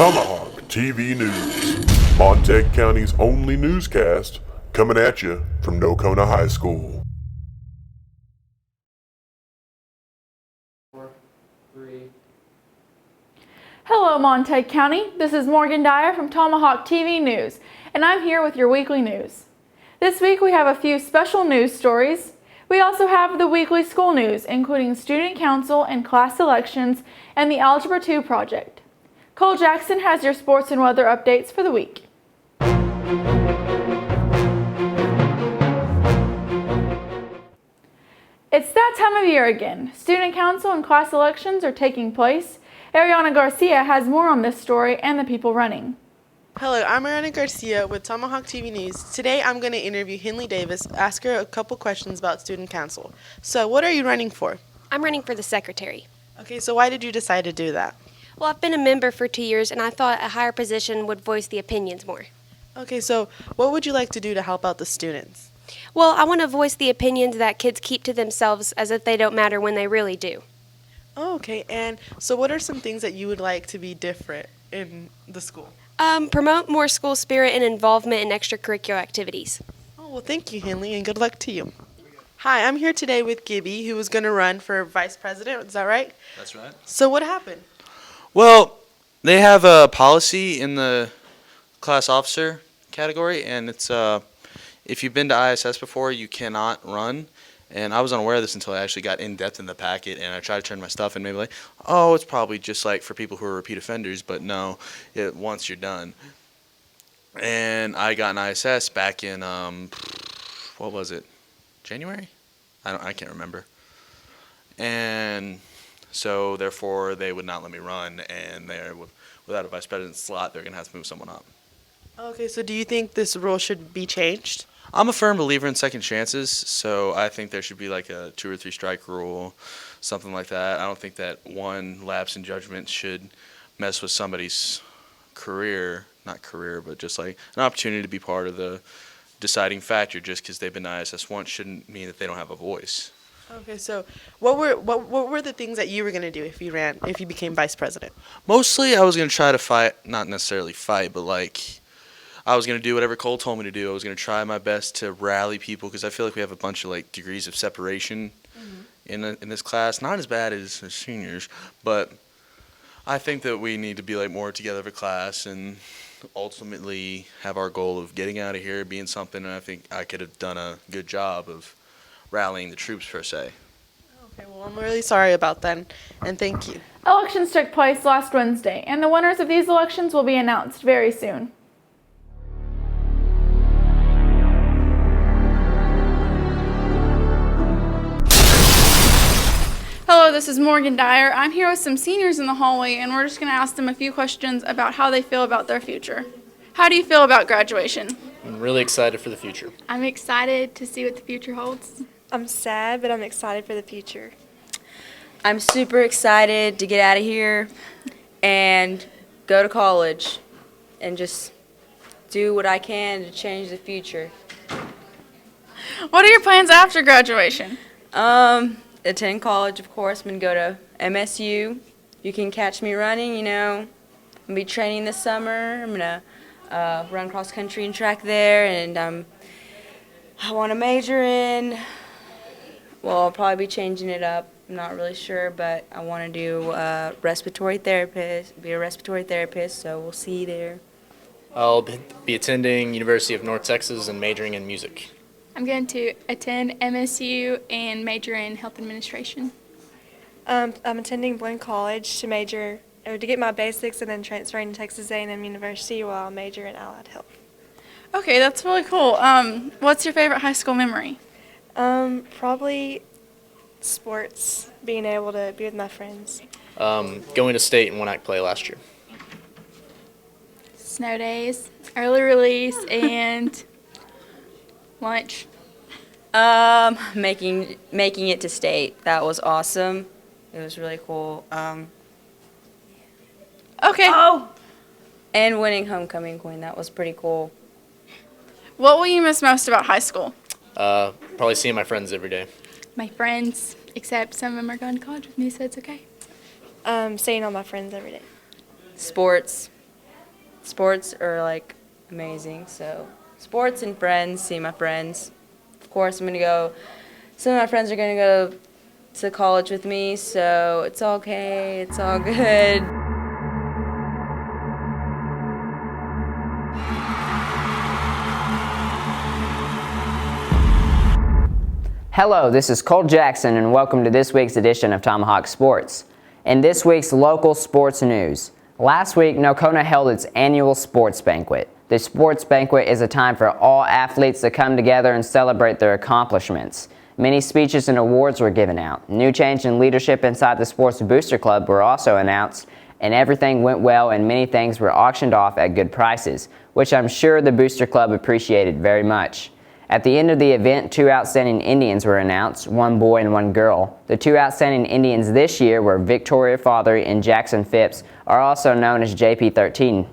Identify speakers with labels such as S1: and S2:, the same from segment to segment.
S1: Tomahawk TV News, Montague County's only newscast, coming at you from Nocona High School.
S2: 4, 3.
S3: Hello Montague County, this is Morgan Dyer from Tomahawk TV News, and I'm here with your weekly news. This week we have a few special news stories. We also have the weekly school news, including student council and class elections and the Algebra 2 project. Cole Jackson has your sports and weather updates for the week. It's that time of year again. Student council and class elections are taking place. Ariana Garcia has more on this story and the people running.
S4: Hello, I'm Ariana Garcia with Tomahawk TV News. Today I'm going to interview Henley Davis, ask her a couple questions about student council. So what are you running for?
S5: I'm running for the secretary.
S4: Okay, so why did you decide to do that?
S5: Well, I've been a member for 2 years, and I thought a higher position would voice the opinions more.
S4: Okay, so what would you like to do to help out the students?
S5: Well, I want to voice the opinions that kids keep to themselves as if they don't matter when they really do.
S4: Oh, okay, and so what are some things that you would like to be different in the school?
S5: Promote more school spirit and involvement in extracurricular activities.
S4: Oh, well, thank you, Henley, and good luck to you. Hi, I'm here today with Gibby, who is going to run for vice president. Is that right?
S6: That's right.
S4: So what happened?
S6: Well, they have a policy in the class officer category, and it's if you've been to ISS before, you cannot run. And I was unaware of this until I actually got in depth in the packet, and I tried to turn my stuff and maybe like, oh, it's probably just like for people who are repeat offenders, but no, once you're done. And I got an ISS back in what was it? January? I can't remember. And so therefore they would not let me run, and without a vice president slot, they're going to have to move someone up.
S4: Okay, so do you think this rule should be changed?
S6: I'm a firm believer in second chances, so I think there should be like a 2 or 3 strike rule, something like that. I don't think that one lapse in judgment should mess with somebody's career, not career, but just like an opportunity to be part of the deciding factor. Just because they've been to ISS once shouldn't mean that they don't have a voice.
S4: Okay, so what were the things that you were going to do if you became vice president?
S6: Mostly I was going to try to fight, not necessarily fight, but like I was going to do whatever Cole told me to do. I was going to try my best to rally people, because I feel like we have a bunch of like degrees of separation in this class. Not as bad as seniors, but I think that we need to be like more together of a class and ultimately have our goal of getting out of here, being something, and I think I could have done a good job of rallying the troops per se.
S4: Okay, well, I'm really sorry about that, and thank you.
S3: Elections took place last Wednesday, and the winners of these elections will be announced very soon. Hello, this is Morgan Dyer. I'm here with some seniors in the hallway, and we're just going to ask them a few questions about how they feel about their future. How do you feel about graduation?
S2: I'm really excited for the future.
S7: I'm excited to see what the future holds.
S8: I'm sad, but I'm excited for the future.
S9: I'm super excited to get out of here and go to college and just do what I can to change the future.
S3: What are your plans after graduation?
S9: Attend college, of course. I'm going to go to MSU. You can catch me running, I'm going to be training this summer. I'm going to run cross country and track there, and I want to major in, well, I'll probably be changing it up. I'm not really sure, but I want to do respiratory therapist, be a respiratory therapist, so we'll see there.
S2: I'll be attending University of North Texas and majoring in music.
S7: I'm going to attend MSU and major in health administration.
S8: I'm attending Blaine College to get my basics, and then transferring to Texas A&M University while I major in allied health.
S3: Okay, that's really cool. What's your favorite high school memory?
S8: Probably sports, being able to be with my friends.
S2: Going to state and one-act play last year.
S7: Snow days, early release, and lunch.
S9: Making it to state. That was awesome. It was really cool.
S3: Okay.
S9: Oh! And winning homecoming queen. That was pretty cool.
S3: What will you miss most about high school?
S2: Probably seeing my friends every day.
S7: My friends, except some of them are going to college with me, so it's okay.
S8: Seeing all my friends every day.
S9: Sports. sports are like amazing. So sports and friends, see my friends. Of course, I'm gonna go. Some of my friends are gonna go to college with me, so it's okay. It's all good.
S10: Hello, this is Cole Jackson and welcome to this week's edition of Tomahawk Sports. In this week's local sports news, last week Nocona held its annual sports banquet. The sports banquet is a time for all athletes to come together and celebrate their accomplishments. Many speeches and awards were given out. New change in leadership inside the Sports Booster Club were also announced, and everything went well and many things were auctioned off at good prices, which I'm sure the Booster Club appreciated very much. At the end of the event, 2 outstanding Indians were announced, 1 boy and 1 girl. The 2 outstanding Indians this year were Victoria Father and Jackson Phipps, are also known as JP13.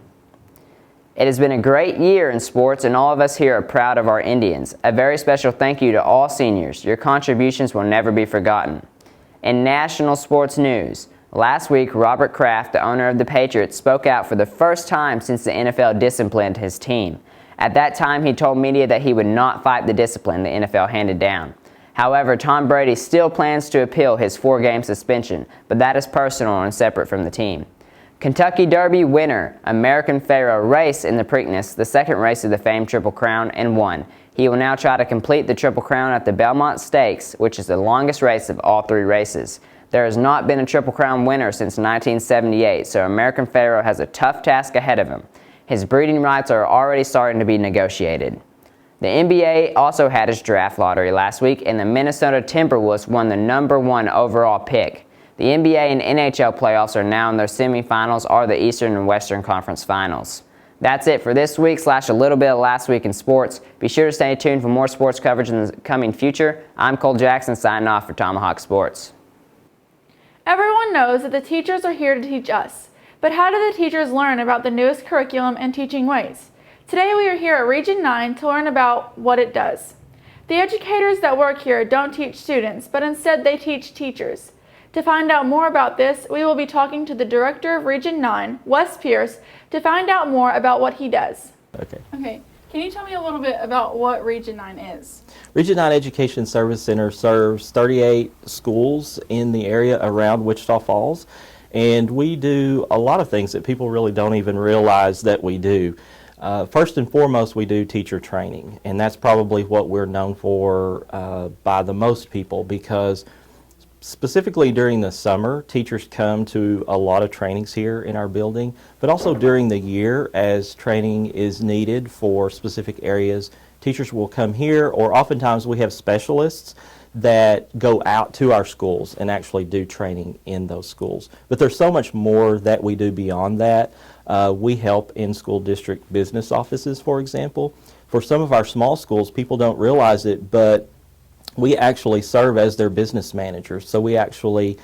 S10: It has been a great year in sports and all of us here are proud of our Indians. A very special thank you to all seniors. Your contributions will never be forgotten. In national sports news, last week Robert Kraft, the owner of the Patriots, spoke out for the first time since the NFL disciplined his team. At that time, he told media that he would not fight the discipline the NFL handed down. However, Tom Brady still plans to appeal his 4-game suspension, but that is personal and separate from the team. Kentucky Derby winner American Pharoah raced in the Preakness, the second race of the famed Triple Crown, and won. He will now try to complete the Triple Crown at the Belmont Stakes, which is the longest race of all 3 races. There has not been a Triple Crown winner since 1978, so American Pharoah has a tough task ahead of him. His breeding rights are already starting to be negotiated. The NBA also had its draft lottery last week, and the Minnesota Timberwolves won the #1 overall pick. The NBA and NHL playoffs are now in their semifinals or the Eastern and Western Conference Finals. That's it for this week / a little bit of last week in sports. Be sure to stay tuned for more sports coverage in the coming future. I'm Cole Jackson signing off for Tomahawk Sports.
S3: Everyone knows that the teachers are here to teach us. But how do the teachers learn about the newest curriculum and teaching ways? Today we are here at Region 9 to learn about what it does. The educators that work here don't teach students, but instead they teach teachers. To find out more about this, we will be talking to the Director of Region 9, Wes Pierce, to find out more about what he does. Okay. Can you tell me a little bit about what Region 9 is?
S11: Region 9 Education Service Center serves 38 schools in the area around Wichita Falls. And we do a lot of things that people really don't even realize that we do. First and foremost, we do teacher training, and that's probably what we're known for by the most people, because specifically during the summer, teachers come to a lot of trainings here in our building, but also during the year as training is needed for specific areas, teachers will come here, or oftentimes we have specialists that go out to our schools and actually do training in those schools. But there's so much more that we do beyond that. We help in school district business offices, for example. For some of our small schools, people don't realize it, but we actually serve as their business managers. So we actually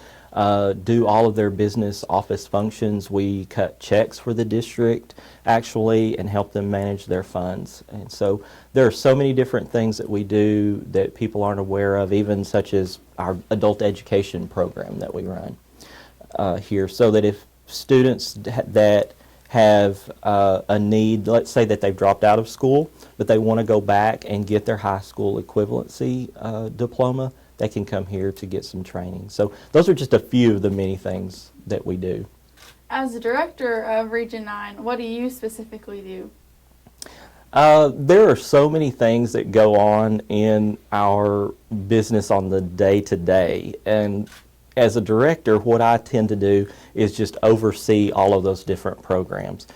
S11: do all of their business office functions. We cut checks for the district actually and help them manage their funds. And so there are so many different things that we do that people aren't aware of, even such as our adult education program that we run here, so that if students that have a need, let's say that they've dropped out of school, but they want to go back and get their high school equivalency diploma, they can come here to get some training. So those are just a few of the many things that we do.
S3: As the Director of Region 9, what do you specifically do?
S11: There are so many things that go on in our business on the day-to-day, and as a director, what I tend to do is just oversee all of those different programs.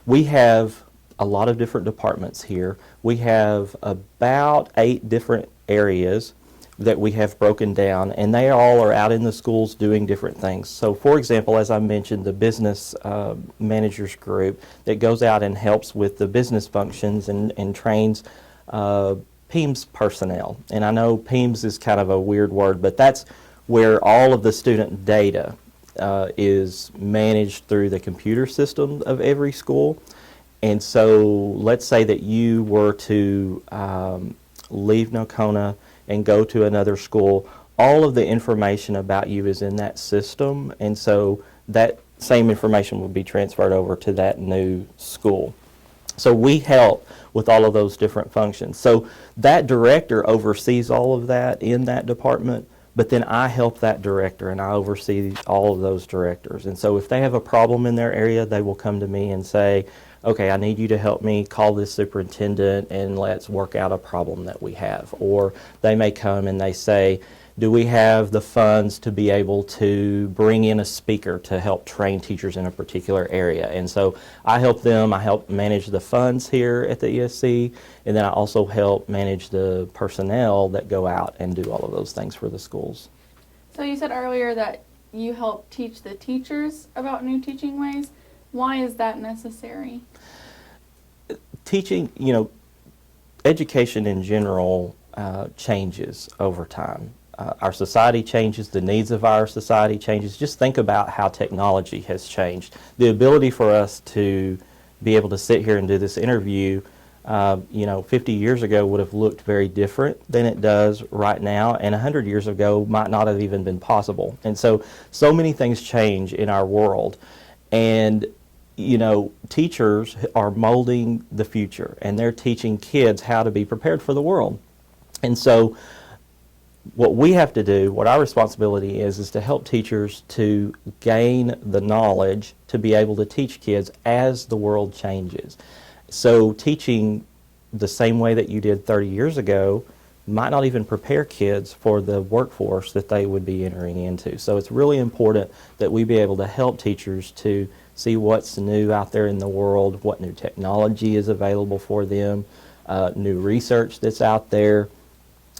S11: We have a lot of different departments here. We have about 8 different areas that we have broken down, and they all are out in the schools doing different things. So for example, as I mentioned, the business managers group that goes out and helps with the business functions and trains PEMS personnel. And I know PEMS is kind of a weird word, but that's where all of the student data is managed through the computer system of every school. And so let's say that you were to leave Nocona and go to another school, all of the information about you is in that system, and so that same information would be transferred over to that new school. So we help with all of those different functions. So that director oversees all of that in that department, but then I help that director and I oversee all of those directors. And so if they have a problem in their area, they will come to me and say, okay, I need you to help me call this superintendent and let's work out a problem that we have. Or they may come and they say, do we have the funds to be able to bring in a speaker to help train teachers in a particular area? And so I help them, I help manage the funds here at the ESC, and then I also help manage the personnel that go out and do all of those things for the schools.
S3: So you said earlier that you help teach the teachers about new teaching ways. Why is that necessary?
S11: Teaching, education in general changes over time. Our society changes, the needs of our society changes. Just think about how technology has changed. The ability for us to be able to sit here and do this interview, 50 years ago would have looked very different than it does right now, and 100 years ago might not have even been possible. And so many things change in our world. And teachers are molding the future, and they're teaching kids how to be prepared for the world. And so what we have to do, what our responsibility is to help teachers to gain the knowledge to be able to teach kids as the world changes. So teaching the same way that you did 30 years ago might not even prepare kids for the workforce that they would be entering into. So it's really important that we be able to help teachers to see what's new out there in the world, what new technology is available for them, new research that's out there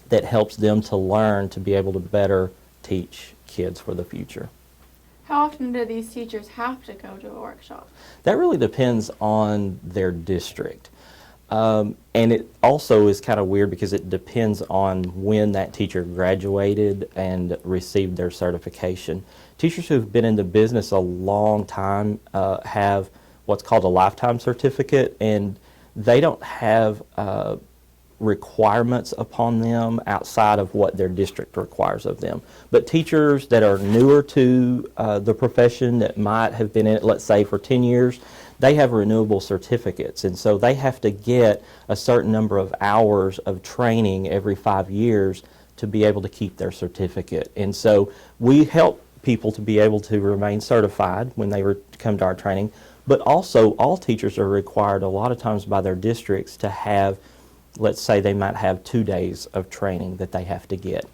S11: that helps them to learn to be able to better teach kids for the future.
S3: How often do these teachers have to go to a workshop?
S11: That really depends on their district. And it also is kind of weird because it depends on when that teacher graduated and received their certification. Teachers who've been in the business a long time have what's called a lifetime certificate, and they don't have requirements upon them outside of what their district requires of them. But teachers that are newer to the profession, that might have been in it, let's say, for 10 years, they have renewable certificates, and so they have to get a certain number of hours of training every 5 years to be able to keep their certificate. And so we help people to be able to remain certified when they come to our training, but also all teachers are required a lot of times by their districts to have, let's say they might have 2 days of training that they have to get.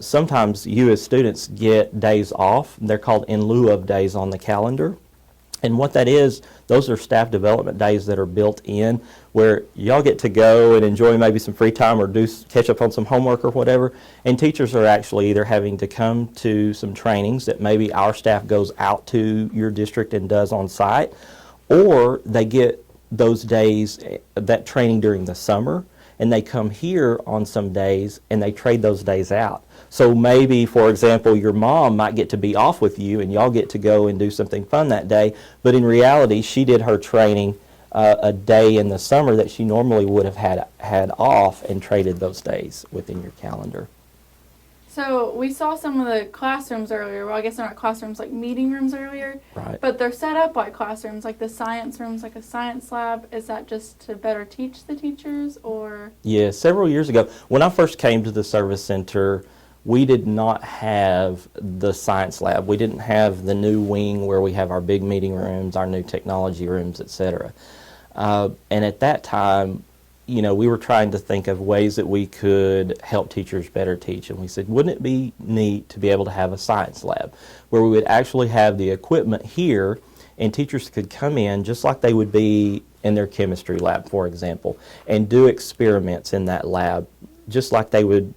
S11: Sometimes you as students get days off. They're called in lieu of days on the calendar. And what that is, those are staff development days that are built in where y'all get to go and enjoy maybe some free time or catch up on some homework or whatever. And teachers are actually either having to come to some trainings that maybe our staff goes out to your district and does on site, or they get those days, that training during the summer, and they come here on some days and they trade those days out. So maybe, for example, your mom might get to be off with you and y'all get to go and do something fun that day, but in reality she did her training a day in the summer that she normally would have had off, and traded those days within your calendar.
S3: So we saw some of the classrooms earlier. Well, I guess they're not classrooms, like meeting rooms earlier.
S11: Right.
S3: But they're set up like classrooms, like the science rooms, like a science lab. Is that just to better teach the teachers, or?
S11: Yeah, several years ago, when I first came to the service center, we did not have the science lab. We didn't have the new wing where we have our big meeting rooms, our new technology rooms, etc. And at that time, we were trying to think of ways that we could help teachers better teach. And we said, wouldn't it be neat to be able to have a science lab where we would actually have the equipment here and teachers could come in just like they would be in their chemistry lab, for example, and do experiments in that lab just like they would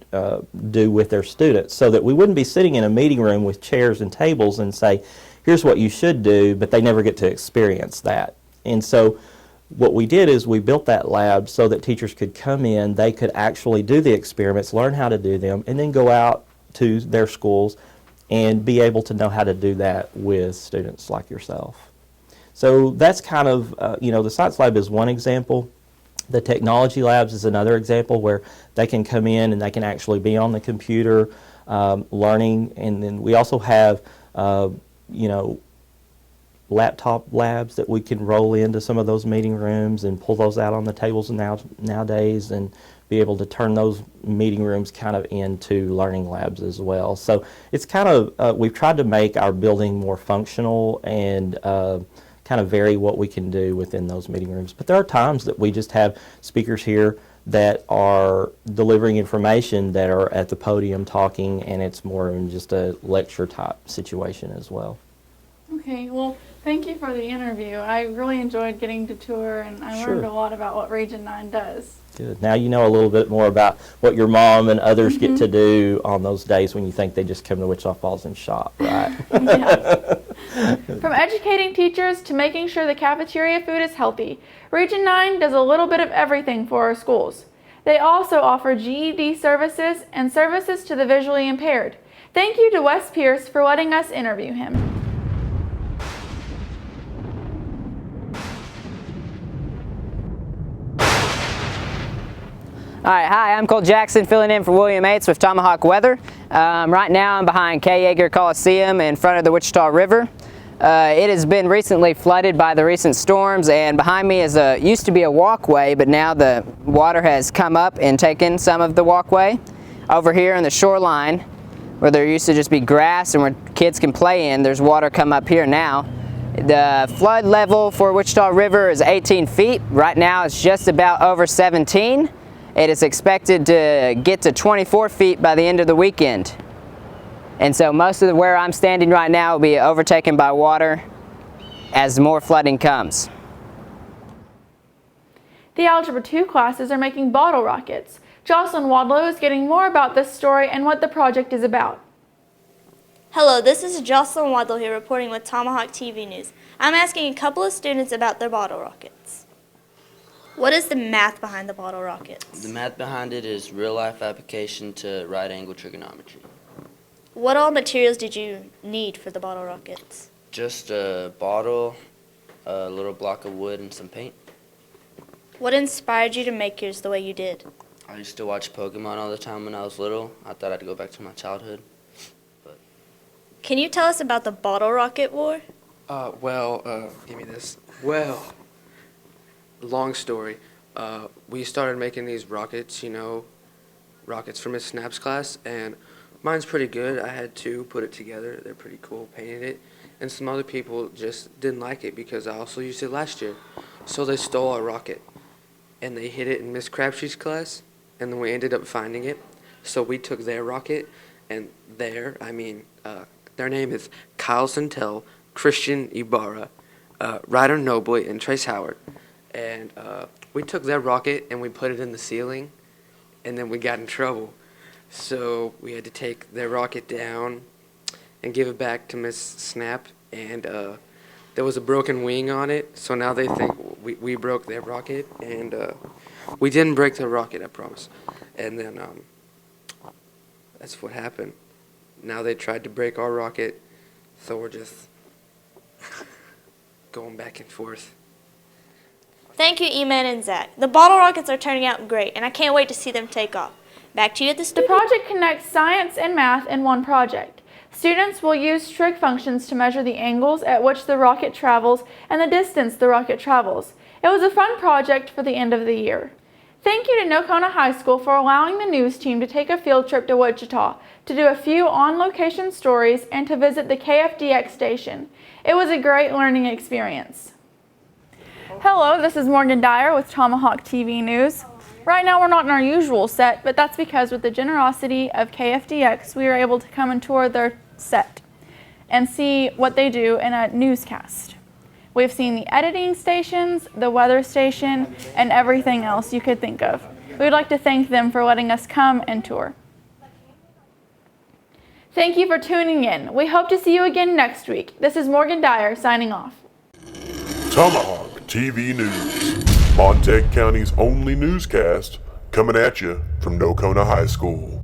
S11: do with their students, so that we wouldn't be sitting in a meeting room with chairs and tables and say, here's what you should do, but they never get to experience that. And so what we did is we built that lab so that teachers could come in, they could actually do the experiments, learn how to do them, and then go out to their schools and be able to know how to do that with students like yourself. So that's kind of, the science lab is one example. The technology labs is another example where they can come in and they can actually be on the computer learning. And then we also have, laptop labs that we can roll into some of those meeting rooms and pull those out on the tables nowadays, and be able to turn those meeting rooms kind of into learning labs as well. So it's kind of, we've tried to make our building more functional and kind of vary what we can do within those meeting rooms. But there are times that we just have speakers here that are delivering information that are at the podium talking, and it's more in just a lecture type situation as well.
S3: Okay, well, thank you for the interview. I really enjoyed getting to tour, and I learned a lot about what Region 9 does.
S11: Good. Now you know a little bit more about what your mom and others get to do on those days when you think they just come to Wichita Falls and shop, right?
S3: Yeah. From educating teachers to making sure the cafeteria food is healthy, Region 9 does a little bit of everything for our schools. They also offer GED services and services to the visually impaired. Thank you to Wes Pierce for letting us interview him.
S10: All right, hi, I'm Cole Jackson, filling in for William Yates with Tomahawk Weather. Right now I'm behind K. Yeager Coliseum in front of the Wichita River. It has been recently flooded by the recent storms, and behind me is used to be a walkway, but now the water has come up and taken some of the walkway. Over here on the shoreline, where there used to just be grass and where kids can play in, there's water come up here now. The flood level for Wichita River is 18 feet. Right now it's just about over 17. It is expected to get to 24 feet by the end of the weekend. And so most of where I'm standing right now will be overtaken by water as more flooding comes.
S3: The Algebra 2 classes are making bottle rockets. Jocelyn Wadlow is getting more about this story and what the project is about.
S12: Hello, this is Jocelyn Wadlow here reporting with Tomahawk TV News. I'm asking a couple of students about their bottle rockets. What is the math behind the bottle rockets?
S13: The math behind it is real-life application to right-angle trigonometry.
S12: What all materials did you need for the bottle rockets?
S13: Just a bottle, a little block of wood, and some paint.
S12: What inspired you to make yours the way you did?
S13: I used to watch Pokemon all the time when I was little. I thought I'd go back to my childhood.
S12: Can you tell us about the bottle rocket war?
S14: Give me this. Well, long story. We started making these rockets, rockets for Miss Snap's class, and mine's pretty good. I had to put it together. They're pretty cool, painted it. And some other people just didn't like it because I also used it last year. So they stole our rocket, and they hid it in Miss Crabtree's class, and then we ended up finding it. So we took their rocket, and their name is Kyle Santel, Christian Ibarra, Ryder Nobley, and Trace Howard. And we took their rocket and we put it in the ceiling, and then we got in trouble. So we had to take their rocket down and give it back to Miss Snap, and there was a broken wing on it, so now they think we broke their rocket, and we didn't break their rocket, I promise. And then that's what happened. Now they tried to break our rocket, so we're just going back and forth.
S12: Thank you, Eman and Zach. The bottle rockets are turning out great, and I can't wait to see them take off. Back to you at the studio.
S3: The project connects science and math in one project. Students will use trig functions to measure the angles at which the rocket travels and the distance the rocket travels. It was a fun project for the end of the year. Thank you to Nocona High School for allowing the news team to take a field trip to Wichita to do a few on-location stories and to visit the KFDX station. It was a great learning experience. Hello, this is Morgan Dyer with Tomahawk TV News. Right now we're not in our usual set, but that's because with the generosity of KFDX, we were able to come and tour their set and see what they do in a newscast. We've seen the editing stations, the weather station, and everything else you could think of. We would like to thank them for letting us come and tour. Thank you for tuning in. We hope to see you again next week. This is Morgan Dyer signing off.
S1: Tomahawk TV News, Montague County's only newscast, coming at you from Nocona High School.